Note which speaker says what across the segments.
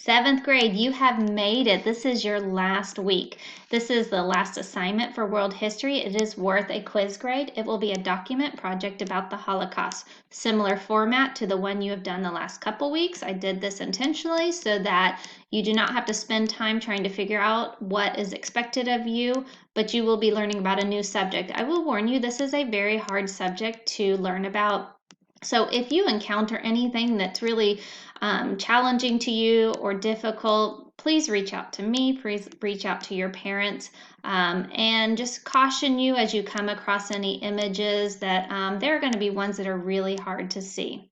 Speaker 1: Seventh grade, you have made it. This is your last week. This is the last assignment for world history. It is worth a quiz grade. It will be a document project about the Holocaust. Similar format to the one you have done the last couple weeks. I did this intentionally so that you do not have to spend time trying to figure out what is expected of you, but you will be learning about a new subject. I will warn you, this is a very hard subject to learn about. So if you encounter anything that's really challenging to you or difficult, please reach out to me, please reach out to your parents, and just caution you as you come across any images that there are going to be ones that are really hard to see.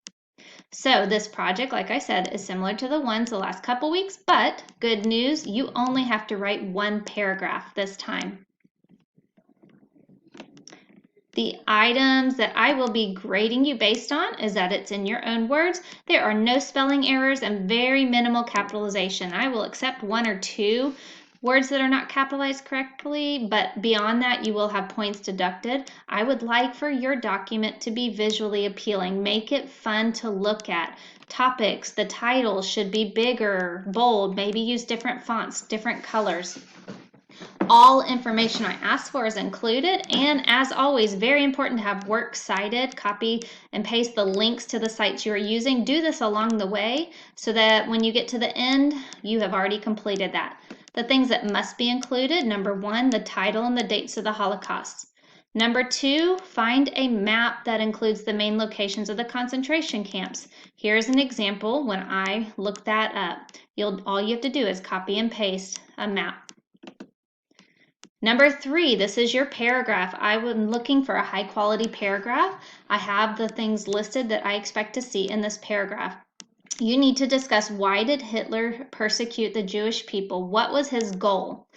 Speaker 1: So this project, like I said, is similar to the ones the last couple weeks, but good news, you only have to write one paragraph this time. The items that I will be grading you based on is that it's in your own words. There are no spelling errors and very minimal capitalization. I will accept one or two words that are not capitalized correctly, but beyond that, you will have points deducted. I would like for your document to be visually appealing. Make it fun to look at. Topics, the titles should be bigger, bold, maybe use different fonts, different colors. All information I ask for is included, and as always, very important to have works cited. Copy and paste the links to the sites you are using. Do this along the way so that when you get to the end, you have already completed that. The things that must be included: number one, the title and the dates of the Holocaust. Number two, find a map that includes the main locations of the concentration camps. Here's an example when I looked that up. All you have to do is copy and paste a map. Number three, this is your paragraph. I am looking for a high quality paragraph. I have the things listed that I expect to see in this paragraph. You need to discuss, why did Hitler persecute the Jewish people? What was his goal?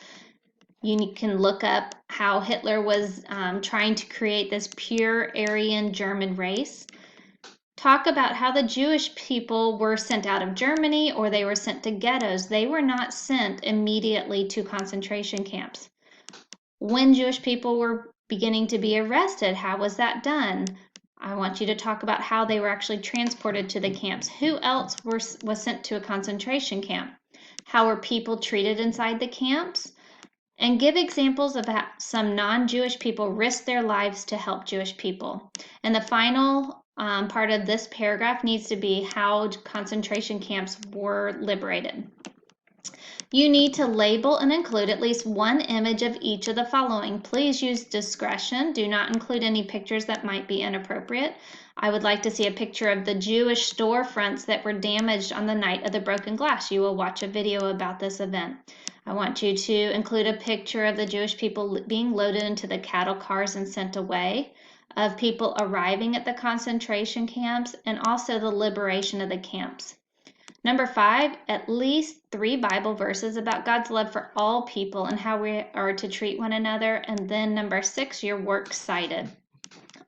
Speaker 1: You can look up how Hitler was trying to create this pure Aryan German race. Talk about how the Jewish people were sent out of Germany or they were sent to ghettos. They were not sent immediately to concentration camps. When Jewish people were beginning to be arrested, how was that done? I want you to talk about how they were actually transported to the camps. Who else was sent to a concentration camp? How were people treated inside the camps? And give examples of how some non-Jewish people risked their lives to help Jewish people. And the final part of this paragraph needs to be how concentration camps were liberated. You need to label and include at least one image of each of the following. Please use discretion. Do not include any pictures that might be inappropriate. I would like to see a picture of the Jewish storefronts that were damaged on the night of the broken glass. You will watch a video about this event. I want you to include a picture of the Jewish people being loaded into the cattle cars and sent away, of people arriving at the concentration camps, and also the liberation of the camps. Number five, at least 3 Bible verses about God's love for all people and how we are to treat one another. And then number 6, your works cited.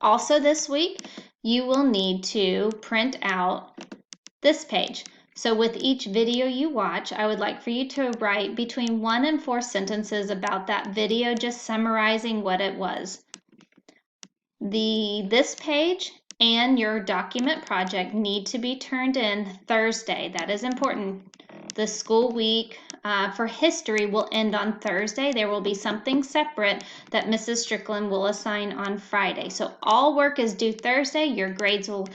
Speaker 1: Also this week, you will need to print out this page. So with each video you watch, I would like for you to write between 1 and 4 sentences about that video, just summarizing what it was. This page and your document project need to be turned in Thursday. That is important. The school week for history will end on Thursday. There will be something separate that Mrs. Strickland will assign on Friday. So all work is due Thursday. Your grades will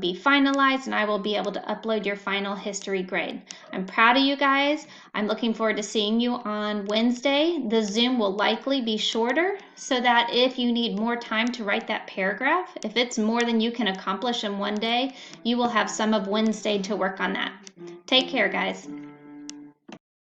Speaker 1: be finalized, and I will be able to upload your final history grade. I'm proud of you guys. I'm looking forward to seeing you on Wednesday. The Zoom will likely be shorter so that if you need more time to write that paragraph, if it's more than you can accomplish in one day, you will have some of Wednesday to work on that. Take care, guys.